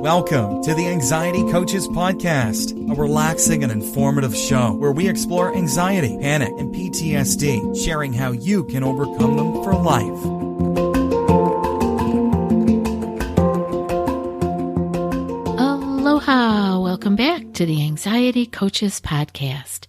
Welcome to the Anxiety Coaches Podcast, a relaxing and informative show where we explore anxiety, panic, and PTSD, sharing how you can overcome them for life. Aloha! Welcome back to the Anxiety Coaches Podcast.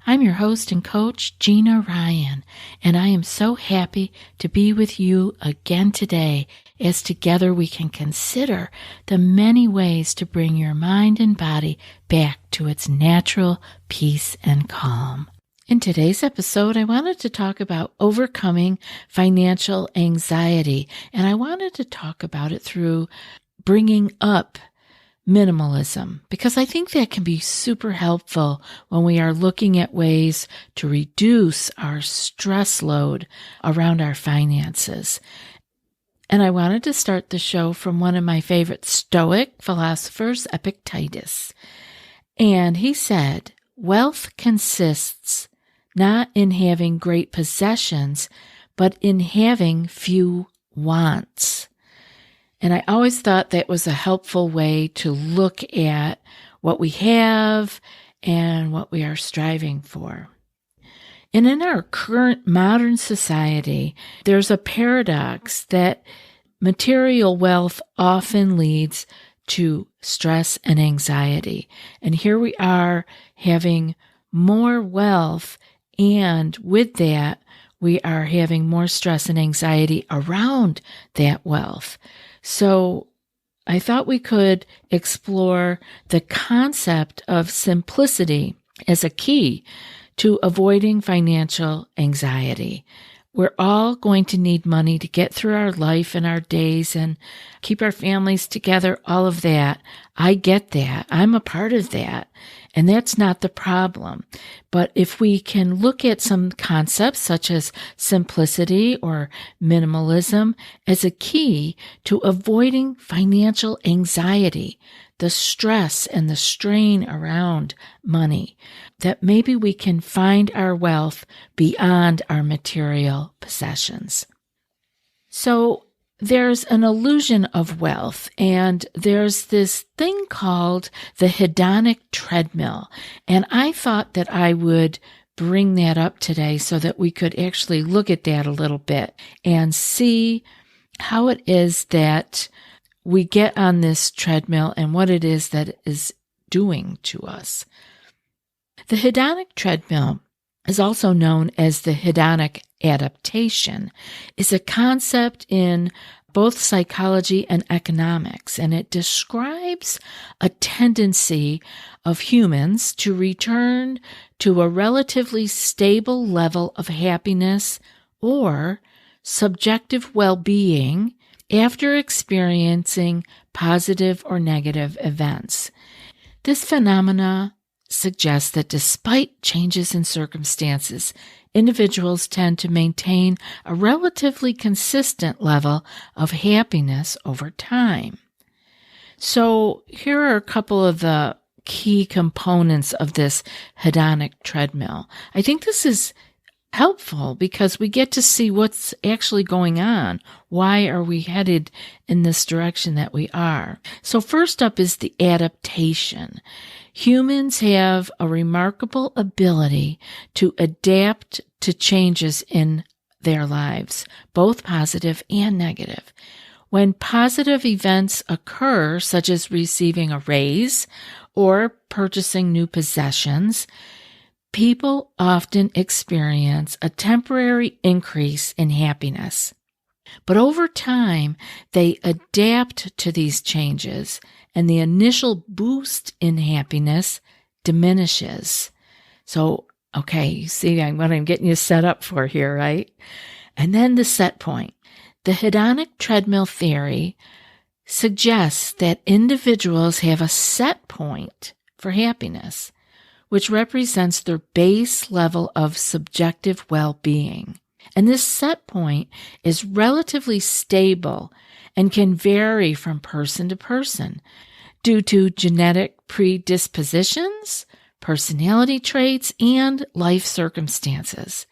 I'm your host and coach, Gina Ryan, and I am so happy to be with you again today as together we can consider the many ways to bring your mind and body back to its natural peace and calm. In today's episode, I wanted to talk about overcoming financial anxiety, and I wanted to talk about it through bringing up minimalism, because I think that can be super helpful when we are looking at ways to reduce our stress load around our finances. And I wanted to start the show from one of my favorite Stoic philosophers, Epictetus. And he said, wealth consists not in having great possessions, but in having few wants. And I always thought that was a helpful way to look at what we have and what we are striving for. And in our current modern society, there's a paradox that material wealth often leads to stress and anxiety. And here we are having more wealth, and with that, we are having more stress and anxiety around that wealth. So I thought we could explore the concept of simplicity as a key to avoiding financial anxiety. We're all going to need money to get through our life and our days and keep our families together, all of that. I get that. I'm a part of that. And that's not the problem. But if we can look at some concepts such as simplicity or minimalism as a key to avoiding financial anxiety, the stress and the strain around money, that maybe we can find our wealth beyond our material possessions. So there's an illusion of wealth, and there's this thing called the Hedonic Treadmill. And I thought that I would bring that up today so that we could actually look at that a little bit and see how it is that we get on this treadmill and what it is that it is doing to us. The hedonic treadmill is also known as the hedonic adaptation, is a concept in both psychology and economics, and it describes a tendency of humans to return to a relatively stable level of happiness or subjective well-being after experiencing positive or negative events. This phenomena suggests that despite changes in circumstances, individuals tend to maintain a relatively consistent level of happiness over time. So here are a couple of the key components of this hedonic treadmill. I think this is helpful because we get to see what's actually going on. Why are we headed in this direction that we are? So first up is the adaptation. Humans have a remarkable ability to adapt to changes in their lives, both positive and negative. When positive events occur, such as receiving a raise or purchasing new possessions, people often experience a temporary increase in happiness. But over time, they adapt to these changes, and the initial boost in happiness diminishes. So, okay, you see what I'm getting you set up for here, right? And then the set point. The hedonic treadmill theory suggests that individuals have a set point for happiness, which represents their base level of subjective well-being. And this set point is relatively stable and can vary from person to person due to genetic predispositions, personality traits, and life circumstances.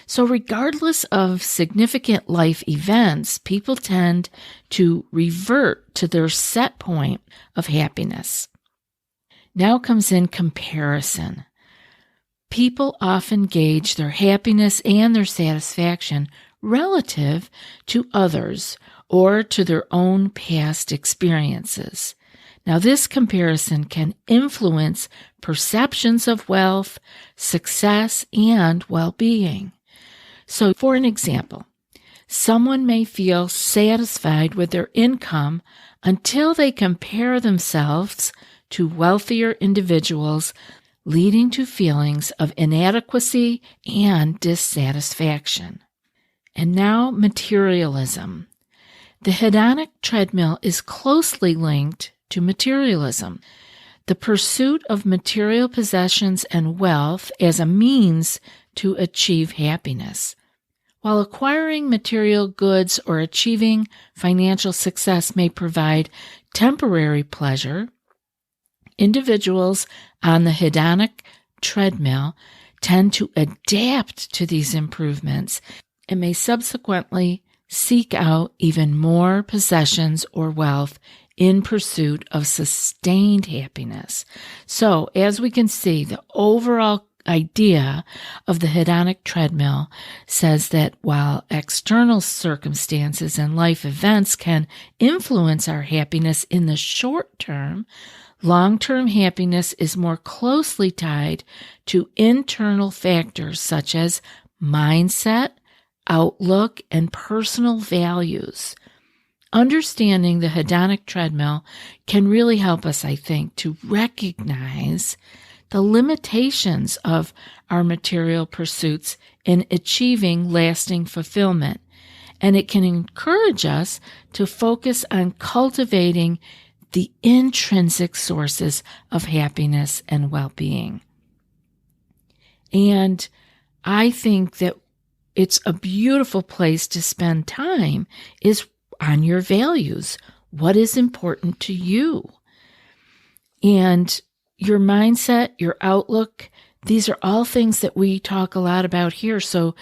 So regardless of significant life events, people tend to revert to their set point of happiness. Now comes in comparison. People often gauge their happiness and their satisfaction relative to others or to their own past experiences. Now, this comparison can influence perceptions of wealth, success, and well-being. So, for an example, someone may feel satisfied with their income until they compare themselves to wealthier individuals, leading to feelings of inadequacy and dissatisfaction. And now, materialism. The hedonic treadmill is closely linked to materialism, the pursuit of material possessions and wealth as a means to achieve happiness. While acquiring material goods or achieving financial success may provide temporary pleasure, individuals on the hedonic treadmill tend to adapt to these improvements and may subsequently seek out even more possessions or wealth in pursuit of sustained happiness. So, as we can see, the overall idea of the hedonic treadmill says that while external circumstances and life events can influence our happiness in the short term, long-term happiness is more closely tied to internal factors such as mindset, outlook, and personal values. Understanding the hedonic treadmill can really help us, I think, to recognize the limitations of our material pursuits in achieving lasting fulfillment, and it can encourage us to focus on cultivating the intrinsic sources of happiness and well-being. And I think that it's a beautiful place to spend time is on your values. What is important to you? And your mindset, your outlook, these are all things that we talk a lot about here. So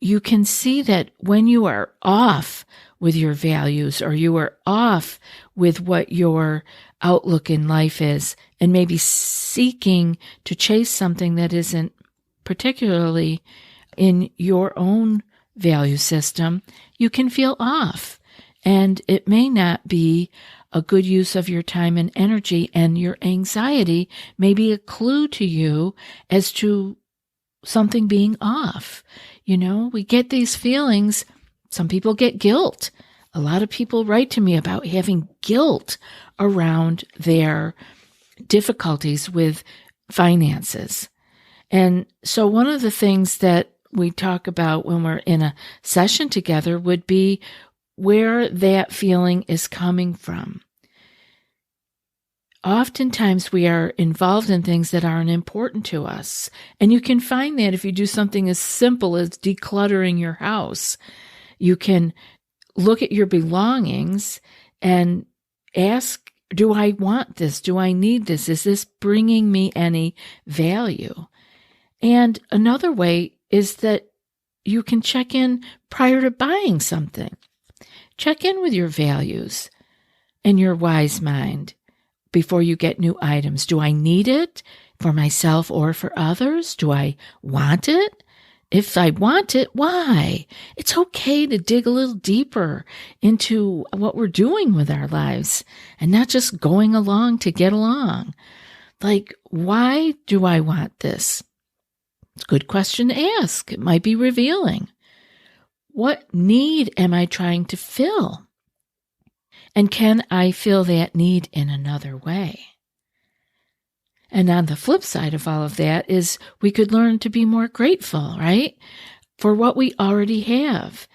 you can see that when you are off with your values or you are off with what your outlook in life is and maybe seeking to chase something that isn't particularly in your own value system, you can feel off. And it may not be a good use of your time and energy, and your anxiety may be a clue to you as to something being off. You know, we get these feelings. Some people get guilt. A lot of people write to me about having guilt around their difficulties with finances. And so one of the things that we talk about when we're in a session together would be where that feeling is coming from. Oftentimes we are involved in things that aren't important to us. And you can find that if you do something as simple as decluttering your house. You can look at your belongings and ask, do I want this? Do I need this? Is this bringing me any value? And another way is that you can check in prior to buying something. Check in with your values and your wise mind before you get new items. Do I need it for myself or for others? Do I want it? If I want it, why? It's okay to dig a little deeper into what we're doing with our lives and not just going along to get along. Like, why do I want this? It's a good question to ask. It might be revealing. What need am I trying to fill? And can I fill that need in another way? And on the flip side of all of that is we could learn to be more grateful, right? For what we already have.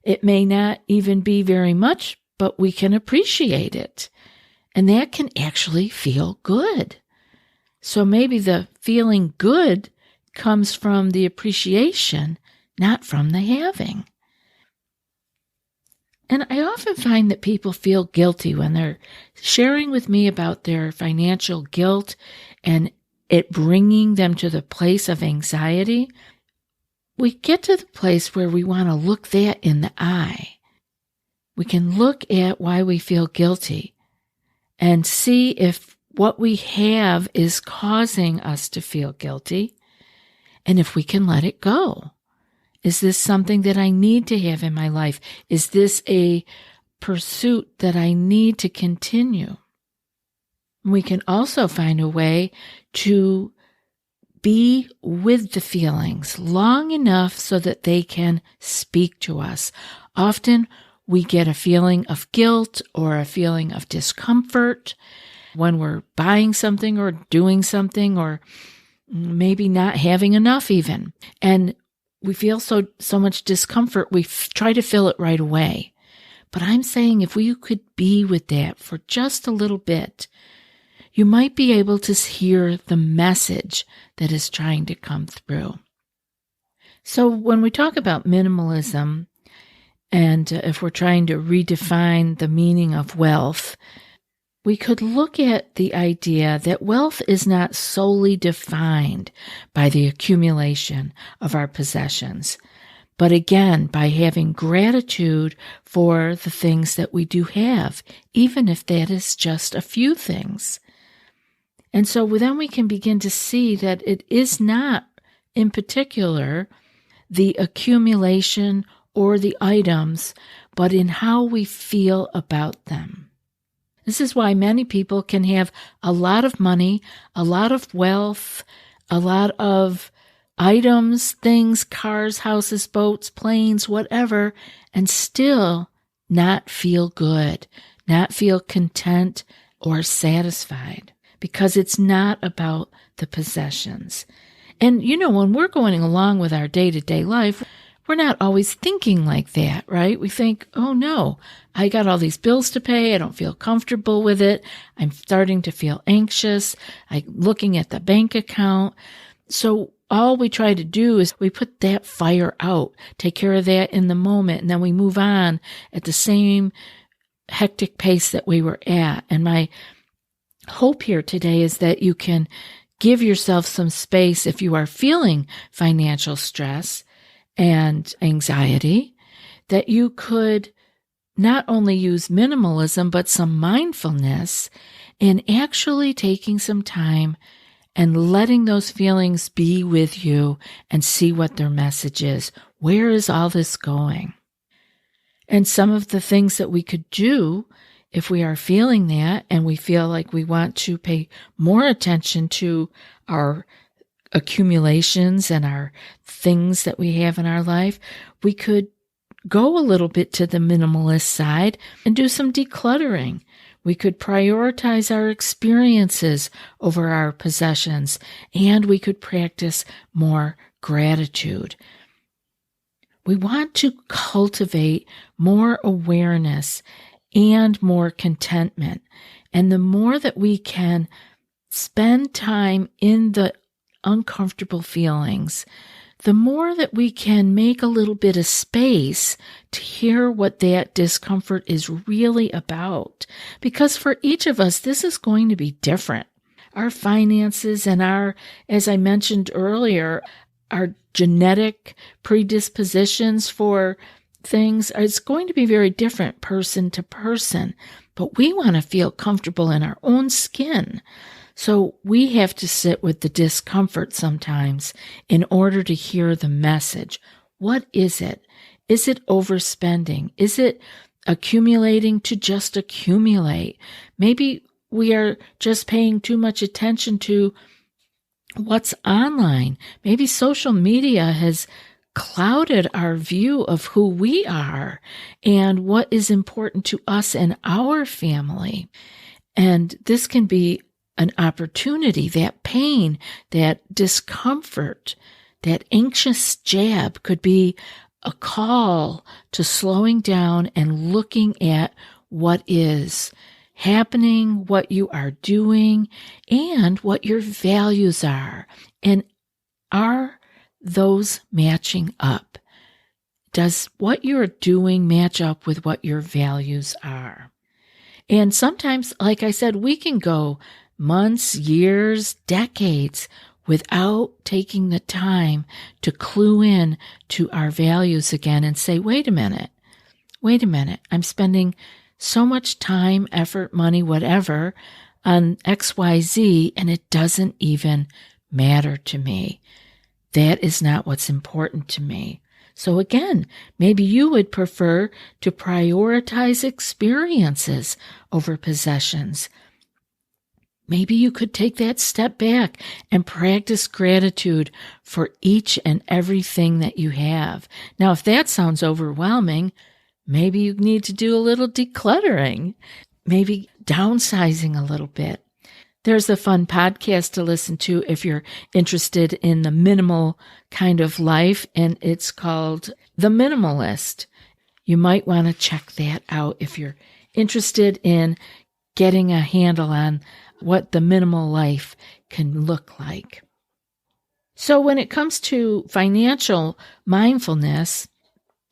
It may not even be very much, but we can appreciate it. And that can actually feel good. So maybe the feeling good comes from the appreciation, not from the having. And I often find that people feel guilty when they're sharing with me about their financial guilt and it bringing them to the place of anxiety. we get to the place where we want to look that in the eye. We can look at why we feel guilty and see if what we have is causing us to feel guilty, and if we can let it go. Is this something that I need to have in my life? Is this a pursuit that I need to continue? We can also find a way to be with the feelings long enough so that they can speak to us. Often we get a feeling of guilt or a feeling of discomfort when we're buying something or doing something, or maybe not having enough even. And we feel so much discomfort, we try to fill it right away. But I'm saying if we could be with that for just a little bit, you might be able to hear the message that is trying to come through. So when we talk about minimalism, and if we're trying to redefine the meaning of wealth, we could look at the idea that wealth is not solely defined by the accumulation of our possessions, but again, by having gratitude for the things that we do have, even if that is just a few things. And so then we can begin to see that it is not, in particular, the accumulation or the items, but in how we feel about them. This is why many people can have a lot of money, a lot of wealth, a lot of items, things, cars, houses, boats, planes, whatever, and still not feel good, not feel content or satisfied, because it's not about the possessions. And when we're going along with our day-to-day life, we're not always thinking like that, right? We think, oh no, I got all these bills to pay. I don't feel comfortable with it. I'm starting to feel anxious. I'm looking at the bank account. So all we try to do is we put that fire out, take care of that in the moment, and then we move on at the same hectic pace that we were at. And my hope here today is that you can give yourself some space if you are feeling financial stress and anxiety, that you could not only use minimalism, but some mindfulness in actually taking some time and letting those feelings be with you and see what their message is. Where is all this going? And some of the things that we could do if we are feeling that and we feel like we want to pay more attention to our accumulations and our things that we have in our life, we could go a little bit to the minimalist side and do some decluttering. We could prioritize our experiences over our possessions, and we could practice more gratitude. We want to cultivate more awareness and more contentment. And the more that we can spend time in the uncomfortable feelings, the more that we can make a little bit of space to hear what that discomfort is really about. Because for each of us, this is going to be different. Our finances and as I mentioned earlier, our genetic predispositions for things, it's going to be very different person to person. But we want to feel comfortable in our own skin. So we have to sit with the discomfort sometimes in order to hear the message. What is it? Is it overspending? Is it accumulating to just accumulate? Maybe we are just paying too much attention to what's online. Maybe social media has clouded our view of who we are and what is important to us and our family. And this can be an opportunity, that pain, that discomfort, that anxious jab could be a call to slowing down and looking at what is happening, what you are doing, and what your values are. And are those matching up? Does what you're doing match up with what your values are? And sometimes, like I said, we can go months, years, decades without taking the time to clue in to our values again and say, wait a minute, I'm spending so much time, effort, money, whatever on XYZ, and it doesn't even matter to me. That is not what's important to me. So again, maybe you would prefer to prioritize experiences over possessions. Maybe you could take that step back and practice gratitude for each and everything that you have. Now, if that sounds overwhelming, maybe you need to do a little decluttering, maybe downsizing a little bit. There's a fun podcast to listen to if you're interested in the minimal kind of life, and it's called The Minimalist. You might want to check that out if you're interested in getting a handle on what the minimal life can look like. So when it comes to financial mindfulness,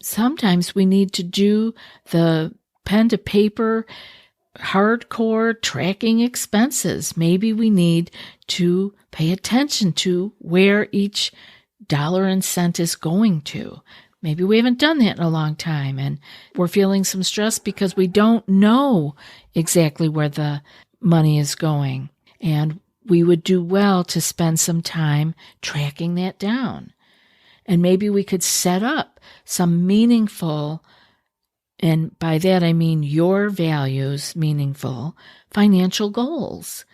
sometimes we need to do the pen to paper hardcore tracking expenses. Maybe we need to pay attention to where each dollar and cent is going to. Maybe we haven't done that in a long time and we're feeling some stress because we don't know exactly where the money is going. And we would do well to spend some time tracking that down. And maybe we could set up some meaningful, and by that I mean your values, meaningful financial goals.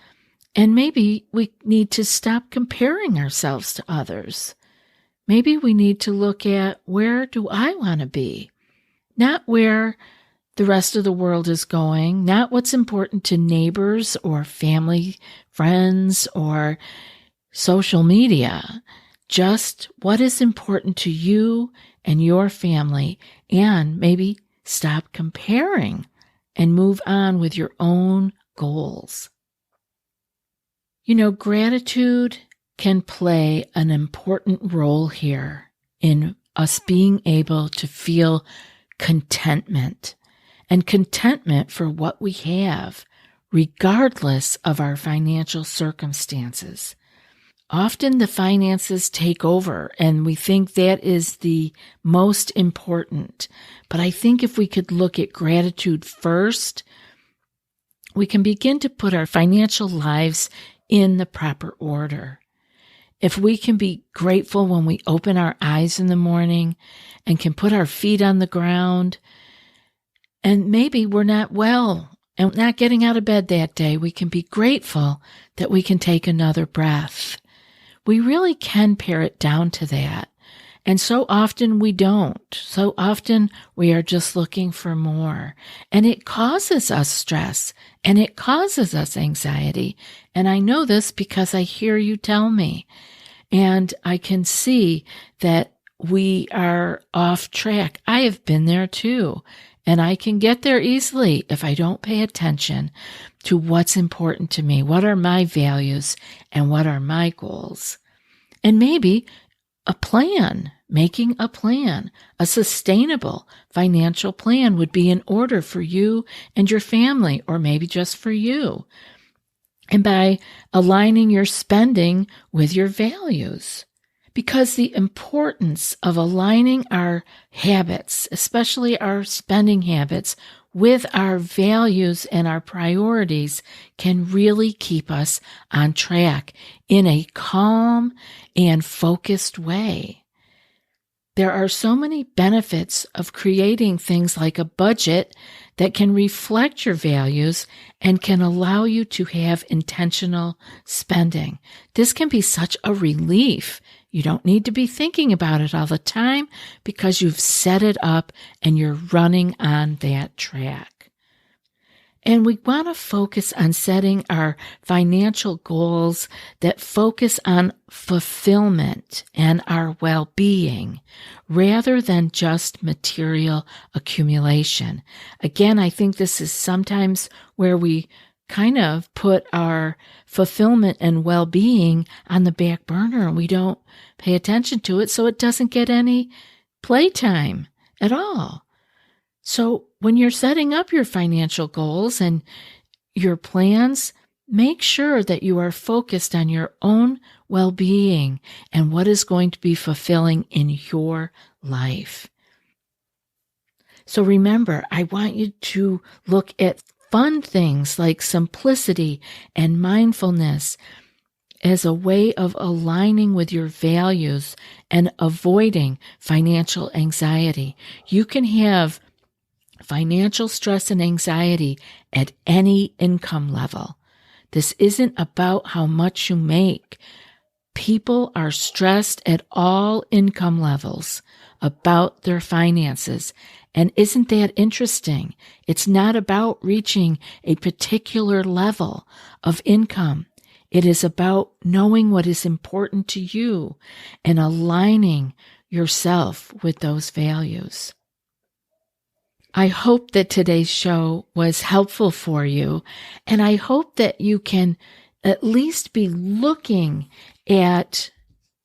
And maybe we need to stop comparing ourselves to others. Maybe we need to look at, where do I want to be? Not where the rest of the world is going, not what's important to neighbors or family, friends, or social media. Just what is important to you and your family, and maybe stop comparing and move on with your own goals. You know, gratitude can play an important role here in us being able to feel contentment, and contentment for what we have, regardless of our financial circumstances. Often the finances take over and we think that is the most important. But I think if we could look at gratitude first, we can begin to put our financial lives in the proper order. If we can be grateful when we open our eyes in the morning and can put our feet on the ground, and maybe we're not well and not getting out of bed that day, we can be grateful that we can take another breath. We really can pare it down to that. And so often we don't. So often we are just looking for more. And it causes us stress and it causes us anxiety. And I know this because I hear you tell me. And I can see that we are off track. I have been there too. And I can get there easily if I don't pay attention to what's important to me, what are my values, and what are my goals. And maybe a plan, making a plan, a sustainable financial plan would be in order for you and your family, or maybe just for you. And by aligning your spending with your values. Because the importance of aligning our habits, especially our spending habits, with our values and our priorities can really keep us on track in a calm and focused way. There are so many benefits of creating things like a budget that can reflect your values and can allow you to have intentional spending. This can be such a relief. You don't need to be thinking about it all the time because you've set it up and you're running on that track. And we want to focus on setting our financial goals that focus on fulfillment and our well-being rather than just material accumulation. Again, I think this is sometimes where we kind of put our fulfillment and well-being on the back burner and we don't pay attention to it, so it doesn't get any playtime at all. So when you're setting up your financial goals and your plans, make sure that you are focused on your own well-being and what is going to be fulfilling in your life. So remember, I want you to look at fun things like simplicity and mindfulness as a way of aligning with your values and avoiding financial anxiety. You can have financial stress and anxiety at any income level. This isn't about how much you make. People are stressed at all income levels about their finances. And isn't that interesting? It's not about reaching a particular level of income. It is about knowing what is important to you and aligning yourself with those values. I hope that today's show was helpful for you, and I hope that you can at least be looking at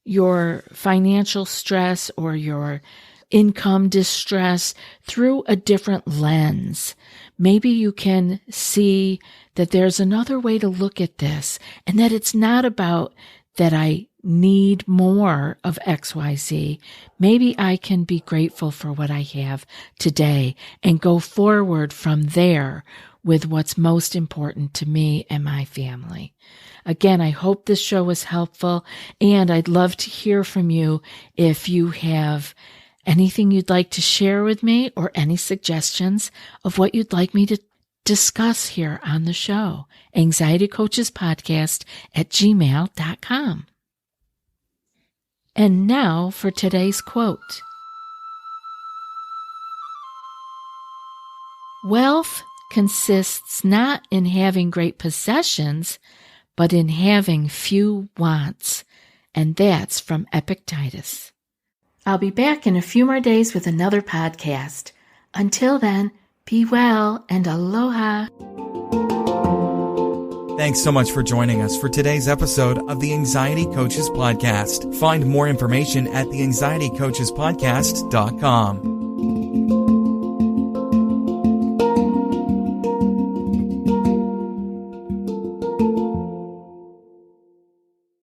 your financial stress or your income distress through a different lens. Maybe you can see that there's another way to look at this, and that it's not about that I need more of XYZ. Maybe I can be grateful for what I have today and go forward from there with what's most important to me and my family. Again, I hope this show was helpful, and I'd love to hear from you if you have anything you'd like to share with me or any suggestions of what you'd like me to discuss here on the show. anxietycoachespodcast@gmail.com. And now for today's quote. Wealth consists not in having great possessions, but in having few wants. And that's from Epictetus. I'll be back in a few more days with another podcast. Until then, be well and aloha. Thanks so much for joining us for today's episode of the Anxiety Coaches Podcast. Find more information at theanxietycoachespodcast.com.